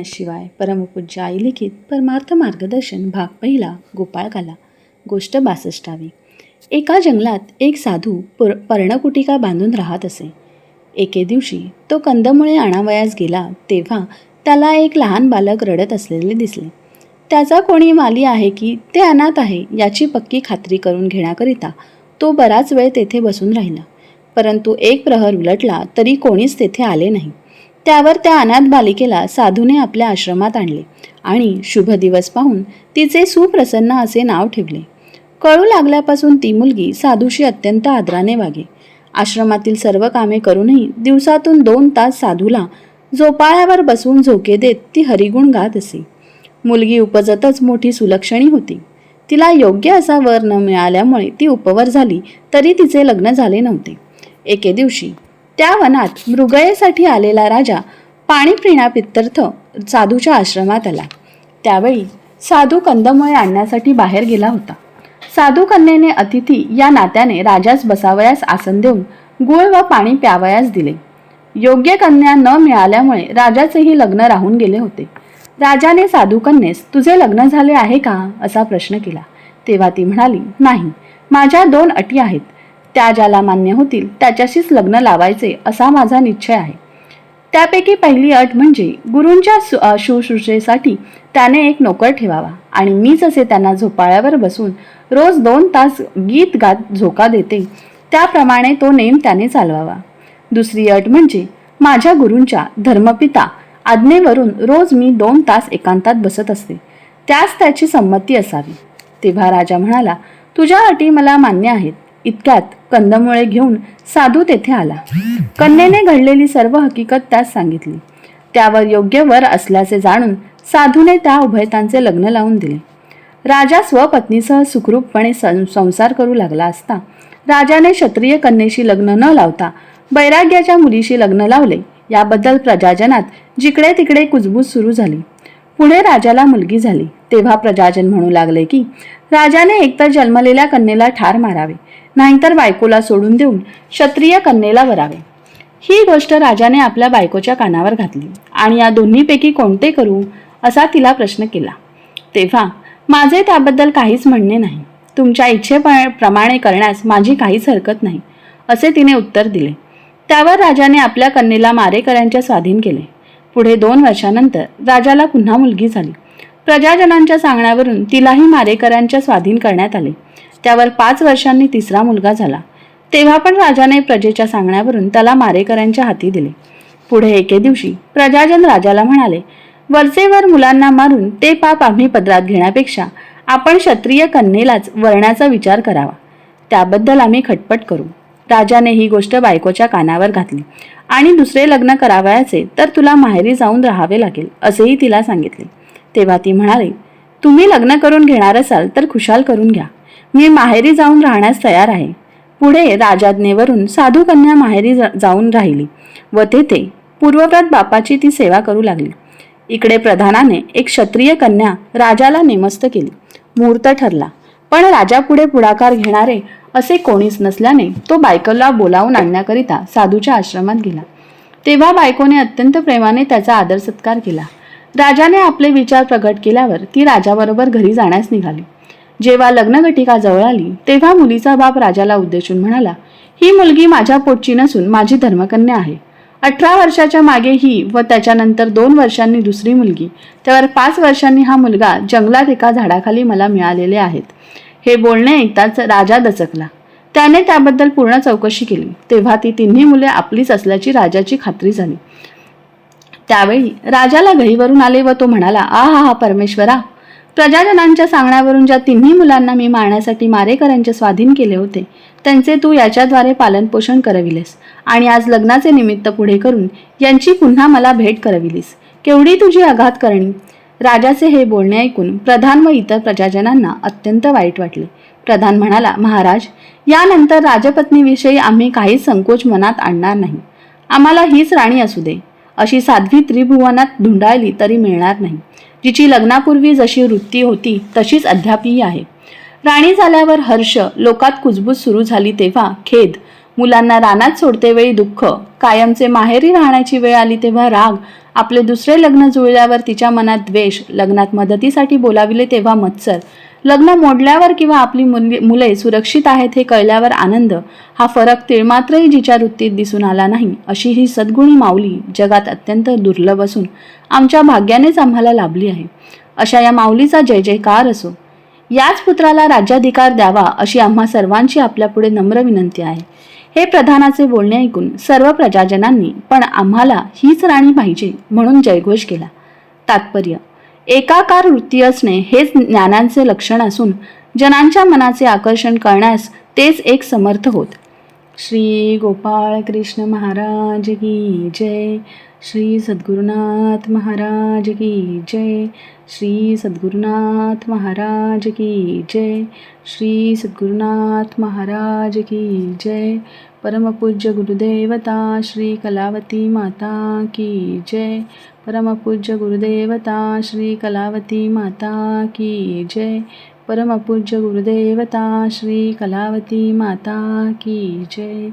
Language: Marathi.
नमः शिवाय. परमपूज्य आई लिखित परमार्थ मार्गदर्शन भाग पहिला. गोपाळकाला. गोष्ट 62. एका जंगलात एक साधू पर्णकुटिका बांधून राहत असे. एके दिवशी तो कंदमुळे आणावयास गेला तेव्हा त्याला एक लहान बालक रडत असलेले दिसले. त्याचा कोणी माली आहे की ते अनाथ आहे याची पक्की खात्री करून घेण्याकरिता तो बराच वेळ तेथे बसून राहिला. परंतु एक प्रहर उलटला तरी कोणीच तेथे आले नाही. त्यावर त्या अनाथ बालिकेला साधूने आपल्या आश्रमात आणले आणि शुभ दिवस पाहून तिचे सुप्रसन्न असे नाव ठेवले. कळू लागल्यापासून ती मुलगी साधूशी अत्यंत आदराने वागे. आश्रमातील सर्व कामे करूनही दिवसातून 2 तास साधूला झोपाळ्यावर बसून झोके देत ती हरिगुण गात असे. मुलगी उपजतच मोठी सुलक्षणी होती. तिला योग्य असा वर न मिळाल्यामुळे ती उपवर झाली तरी तिचे लग्न झाले नव्हते. एके दिवशी त्या वनात मृगयेसाठी आलेला राजा पाणी पिण्यापित्यर्थ साधूच्या आश्रमात आला. त्यावेळी साधू कंदमुळे आणण्यासाठी बाहेर गेला होता. साधू कन्येने अतिथी या नात्याने राजास बसावयास आसन देऊन गुळ व पाणी प्यावयास दिले. योग्य कन्या न मिळाल्यामुळे राजाचेही लग्न राहून गेले होते. राजाने साधू कन्येस तुझे लग्न झाले आहे का असा प्रश्न केला. तेव्हा ती म्हणाली, नाही, माझ्या 2 अटी आहेत. त्या ज्याला मान्य होतील त्याच्याशीच लग्न लावायचे असा माझा निश्चय आहे. त्यापैकी पहिली अट म्हणजे गुरूंच्या शुश्रूषेसाठी त्याने एक नोकर ठेवावा आणि मीच असे त्यांना झोपाळ्यावर बसून रोज 2 तास गीत गात झोका देते त्याप्रमाणे तो नेम त्याने चालवावा. दुसरी अट म्हणजे माझ्या गुरूंच्या धर्मपिता आज्ञेवरून रोज मी 2 तास एकांतात बसत असते, त्यास त्याची संमती असावी. तेव्हा राजा म्हणाला, तुझ्या अटी मला मान्य आहेत. इतक्यात कंदमुळे घेऊन साधू तेथे आला. कन्येने घडलेली सर्व हकीकत त्यास सांगितली. त्यावर योग्य वर असल्याचे जाणून साधूने त्या उभयतांचे लग्न लावून दिले. राजा स्वपत्नीसह सुखरूपपणे संसार करू लागला असता राजाने क्षत्रिय कन्येशी लग्न न लावता बैराग्याच्या मुलीशी लग्न लावले. याबद्दल प्रजाजनात जिकडे तिकडे कुजबूज सुरू झाली. पुढे राजाला मुलगी झाली तेव्हा प्रजाजन म्हणू लागले की राजाने एकतर जन्मलेल्या कन्येला ठार मारावे, नाहीतर बायकोला सोडून देऊन क्षत्रिय कन्येला वरावे. ही गोष्ट राजाने आपल्या बायकोच्या कानावर घातली आणि या दोन्हीपैकी कोणते करू असा तिला प्रश्न केला. तेव्हा माझे त्याबद्दल काहीच म्हणणे नाही, तुमच्या इच्छेप्रमाणे करण्यास माझी काहीच हरकत नाही असे तिने उत्तर दिले. त्यावर राजाने आपल्या कन्येला मारेकऱ्यांच्या स्वाधीन केले. पुढे 2 वर्षानंतर राजाला पुन्हा मुलगी झाली. प्रजाजनांच्या सांगण्यावरून तिलाही मारेकऱ्यांच्या स्वाधीन करण्यात आले. त्यावर 5 वर्षांनी तिसरा मुलगा झाला. तेव्हा पण राजाने प्रजेच्या सांगण्यावरून त्याला मारेकऱ्यांच्या हाती दिले. पुढे एके दिवशी प्रजाजन राजाला म्हणाले, वरचेवर मुलांना मारून ते पाप आम्ही पदरात घेण्यापेक्षा आपण क्षत्रिय कन्येलाच वरण्याचा विचार करावा, त्याबद्दल आम्ही खटपट करू. राजाने ही गोष्ट बायकोच्या कानावर घातली आणि दुसरे लग्न करावयाचे तर तुला माहेरी जाऊन राहावे लागेल असेही तिला सांगितले. तेव्हा ती म्हणाली, तुम्ही लग्न करून घेणार असाल तर खुशाल करून घ्या, मी माहेरी जाऊन राहण्यास तयार आहे. पुढे राजाज्ञेवरून साधू कन्या माहेरी जाऊन राहिली व तेथे पूर्वव्रत बापाची ती सेवा करू लागली. इकडे प्रधानाने एक क्षत्रिय कन्या राजाला नेमस्त केली. मुहूर्त ठरला, पण राजापुढे पुढाकार घेणारे असे कोणीच नसल्याने तो बायकोला बोलावून आणण्याकरिता साधूच्या आश्रमात गेला. तेव्हा बायकोने अत्यंत प्रेमाने त्याचा आदर सत्कार केला. राजाने आपले विचार प्रगट केल्यावर ती राजाबरोबर घरी जाण्यास निघाली. जेव्हा लग्नघटिका जवळ आली तेव्हा मुलीचा बाप राजाला उद्देशून म्हणाला, ही मुलगी माझ्या पोटची नसून माझी धर्मकन्या आहे. 18 वर्षाच्या मागे ही व त्याच्यानंतर 2 वर्षांनी दुसरी मुलगी, त्यावर 5 वर्षांनी हा मुलगा जंगलात एका झाडाखाली मला मिळालेले आहेत. हे बोलणे ऐकताच राजा दचकला. त्याने त्याबद्दल पूर्ण चौकशी केली. तेव्हा ती तिन्ही मुले आपलीच असल्याची राजाची खात्री झाली. त्यावेळी राजाला गहिवरून आले व तो म्हणाला, आहा परमेश्वरा, प्रजाजनांच्या सांगण्यावरून ज्या तिन्ही मुलांना मी मारण्यासाठी मारेकऱ्यांचे स्वाधीन केले होते त्यांचे तू याच्याद्वारे पालनपोषण करविलेस आणि आज लग्नाचे निमित्त पुढे करून यांची पुन्हा मला भेट करविलीस. केवढी तुझी आघात करणी. राजाचे हे बोलणे ऐकून प्रधान व इतर प्रजाजनांना अत्यंत वाईट वाटले. प्रधान म्हणाला, महाराज, यानंतर राजपत्नीविषयी आम्ही काहीच संकोच मनात आणणार नाही. आम्हाला हीच राणी असू दे. अशी साध्वी त्रिभुवनात धुंडाळली तरी मिळणार नाही. जिची लग्नापूर्वी जशी वृत्ती होती तशीच अद्यापही आहे. राणी झाल्यावर हर्ष, लोकात कुजबूज सुरू झाली तेव्हा खेद, मुलांना रानात सोडते वेळी दुःख, कायमचे माहेरी राहण्याची वेळ आली तेव्हा राग आपले दुसरे लग्न जुळल्यावर तिच्या मनात द्वेष, लग्नात मदतीसाठी बोलाविले तेव्हा मत्सर, लग्न मोडल्यावर किंवा आपली मुले सुरक्षित आहेत हे कळल्यावर आनंद, हा फरक तिळमात्रही जिच्या वृत्तीत दिसून आला नाही अशी ही सद्गुणी माऊली जगात अत्यंत दुर्लभ असून आमच्या भाग्यानेच आम्हाला लाभली आहे. अशा या माऊलीचा जय जयकार असो. याच पुत्राला राज्याधिकार द्यावा अशी आम्हा सर्वांची आपल्यापुढे नम्र विनंती आहे. हे प्रधानाचे बोलणे ऐकून सर्व प्रजाजनांनी पण आम्हाला हीच राणी पाहिजे म्हणून जयघोष केला. तात्पर्य: एकाकार वृत्ती असणे हेच ज्ञानाचे लक्षण असून जनांच्या मनाचे आकर्षण करण्यास तेच एक समर्थ होत. श्री गोपाळ कृष्ण महाराज की जय. श्री सद्गुरुनाथ महाराज की जय. श्री सद्गुरुनाथ महाराज की जय. श्री सद्गुरुनाथ महाराज की जय. परमपूज्य गुरुदेवता श्री कलावती माता की जय. परमपूज्य गुरुदेवता श्री कलावती माता की जय. परमपूज्य गुरुदेवता श्री कलावती माता की जय.